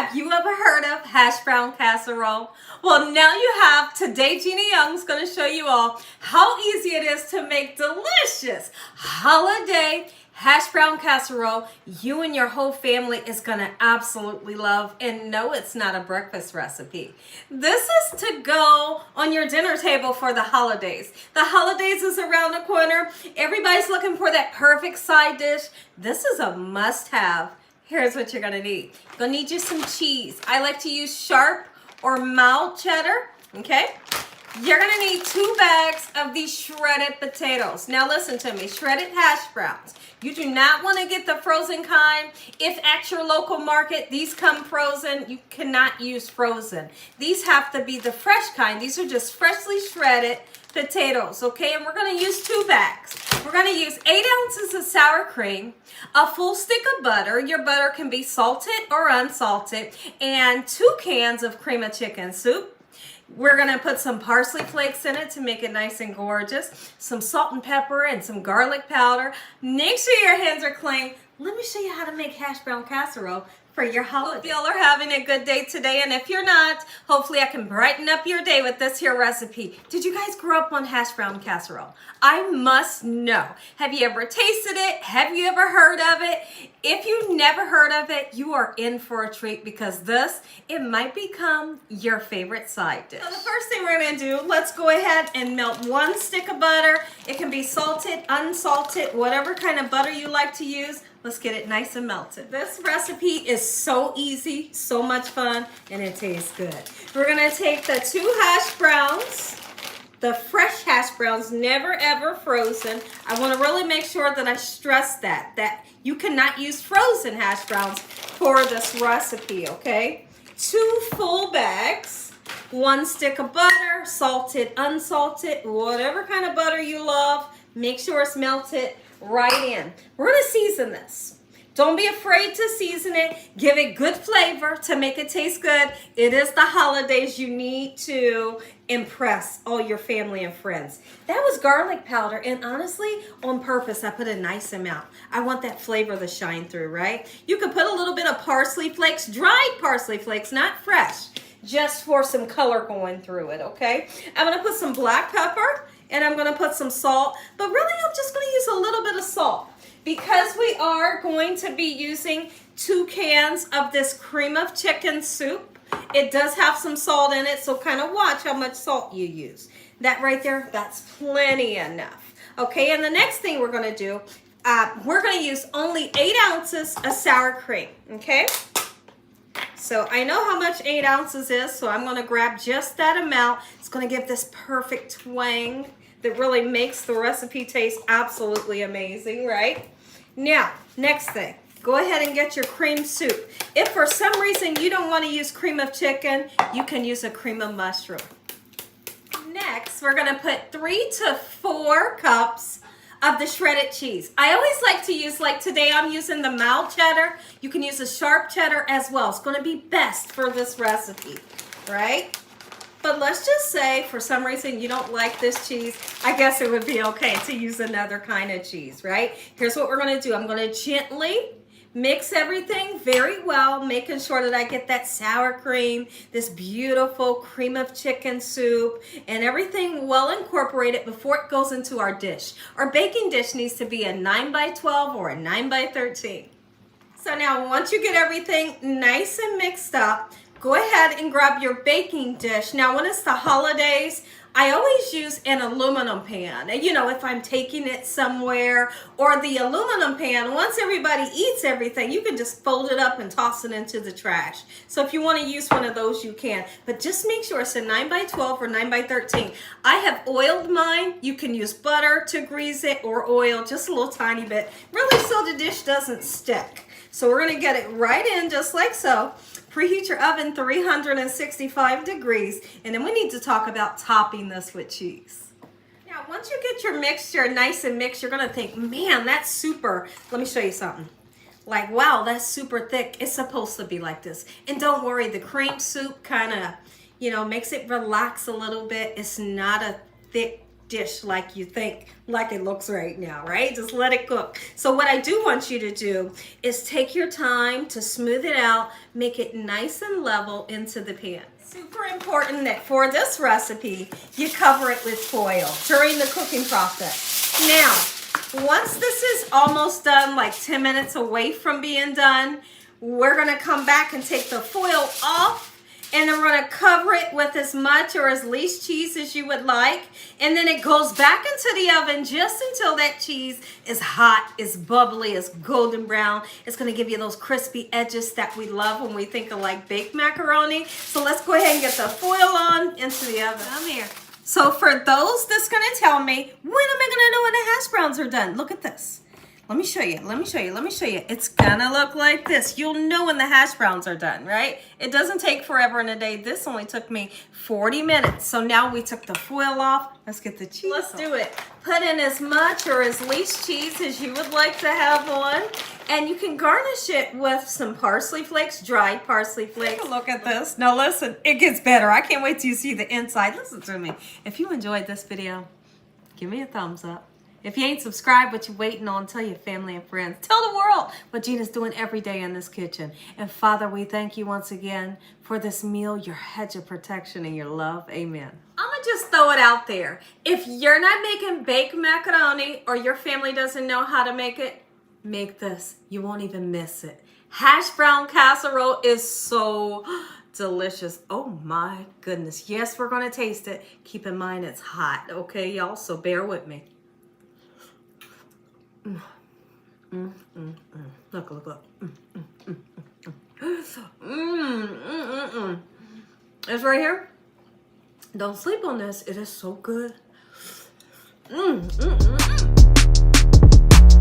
Have you ever heard of hash brown casserole? Well, now you have. Today, Gina Young's going to show you all how easy it is to make delicious holiday hash brown casserole you and your whole family is going to absolutely love. And no, it's not a breakfast recipe. This is to go on your dinner table for the holidays. The holidays is around the corner. Everybody's looking for that perfect side dish. This is a must-have. Here's what you're gonna need. You're gonna need just some cheese. I like to use sharp or mild cheddar, okay? You're gonna need 2 bags of these shredded potatoes. Now listen to me, shredded hash browns. You do not wanna get the frozen kind. If at your local market, these come frozen, you cannot use frozen. These have to be the fresh kind. These are just freshly shredded potatoes, okay? And we're gonna use 2 bags. We're gonna use 8 ounces of sour cream, a full stick of butter. Your butter can be salted or unsalted, and 2 cans of cream of chicken soup. We're gonna put some parsley flakes in it to make it nice and gorgeous, some salt and pepper and some garlic powder. Make sure your hands are clean. Let me show you how to make hash brown casserole for your holiday. Hope y'all are having a good day today, and if you're not, hopefully I can brighten up your day with this here recipe. Did you guys grow up on hash brown casserole? I must know. Have you ever tasted it? Have you ever heard of it? If you've never heard of it, you are in for a treat, because it might become your favorite side dish. So the first thing we're gonna do, let's go ahead and melt 1 stick of butter. It can be salted, unsalted, whatever kind of butter you like to use. Let's get it nice and melted. This recipe is so easy, so much fun, and it tastes good. We're gonna take the 2 hash browns, the fresh hash browns, never ever frozen. I wanna really make sure that I stress that you cannot use frozen hash browns for this recipe, okay? 2 full bags, 1 stick of butter, salted, unsalted, whatever kind of butter you love. Make sure it's melted right in. We're gonna season this. Don't be afraid to season it. Give it good flavor to make it taste good. It is the holidays. You need to impress all your family and friends. That was garlic powder, and honestly, on purpose, I put a nice amount. I want that flavor to shine through, right? You can put a little bit of parsley flakes, dried parsley flakes, not fresh, just for some color going through it, okay? I'm gonna put some black pepper, and I'm gonna put some salt, but really I'm just gonna use a little bit of salt because we are going to be using 2 cans of this cream of chicken soup. It does have some salt in it, so kind of watch how much salt you use. That right there, that's plenty enough. Okay, and the next thing we're gonna do, we're gonna use only 8 ounces of sour cream, okay? So I know how much 8 ounces is, so I'm gonna grab just that amount. It's gonna give this perfect twang that really makes the recipe taste absolutely amazing, right? Now, next thing, go ahead and get your cream soup. If for some reason you don't want to use cream of chicken, you can use a cream of mushroom. Next, we're gonna put 3 to 4 cups of the shredded cheese. I always like to use, like today I'm using the mild cheddar. You can use a sharp cheddar as well. It's gonna be best for this recipe, right? But let's just say for some reason you don't like this cheese, I guess it would be okay to use another kind of cheese, right? Here's what we're gonna do. I'm gonna gently mix everything very well, making sure that I get that sour cream, this beautiful cream of chicken soup, and everything well incorporated before it goes into our dish. Our baking dish needs to be a 9 by 12 or a 9 by 13. So now once you get everything nice and mixed up, go ahead and grab your baking dish. Now when it's the holidays, I always use an aluminum pan. And you know, if I'm taking it somewhere, or the aluminum pan, once everybody eats everything, you can just fold it up and toss it into the trash. So if you want to use one of those, you can. But just make sure it's a 9 by 12 or 9 by 13. I have oiled mine. You can use butter to grease it, or oil, just a little tiny bit, really so the dish doesn't stick. So we're gonna get it right in just like so. Preheat your oven 365 degrees, and then we need to talk about topping this with cheese. Now, once you get your mixture nice and mixed, you're gonna think, man, that's super. Let me show you something. Like, wow, that's super thick. It's supposed to be like this. And don't worry, the cream soup kind of, you know, makes it relax a little bit. It's not a thick dish like you think, like it looks right now, right? Just let it cook. So what I do want you to do is take your time to smooth it out, make it nice and level into the pan. Super important that for this recipe, you cover it with foil during the cooking process. Now, once this is almost done, like 10 minutes away from being done, we're gonna come back and take the foil off, and then we're gonna cover it with as much or as least cheese as you would like. And then it goes back into the oven just until that cheese is hot, is bubbly, is golden brown. It's gonna give you those crispy edges that we love when we think of like baked macaroni. So let's go ahead and get the foil on into the oven. Come here. So for those that's gonna tell me, when am I gonna know when the hash browns are done? Look at this. Let me show you, let me show you, let me show you. It's gonna look like this. You'll know when the hash browns are done, right? It doesn't take forever and a day. This only took me 40 minutes. So now we took the foil off. Let's get the cheese. Let's do it. Put in as much or as least cheese as you would like to have on. And you can garnish it with some parsley flakes, dried parsley flakes. Take a look at this. Now listen, it gets better. I can't wait till you see the inside. Listen to me. If you enjoyed this video, give me a thumbs up. If you ain't subscribed, what you waiting on, tell your family and friends. Tell the world what Gina's doing every day in this kitchen. And Father, we thank you once again for this meal, your hedge of protection and your love. Amen. I'm going to just throw it out there. If you're not making baked macaroni or your family doesn't know how to make it, make this. You won't even miss it. Hash brown casserole is so delicious. Oh my goodness. Yes, we're going to taste it. Keep in mind it's hot, okay, y'all? So bear with me. Look, look, look. It's right here. Don't sleep on this. It is so good.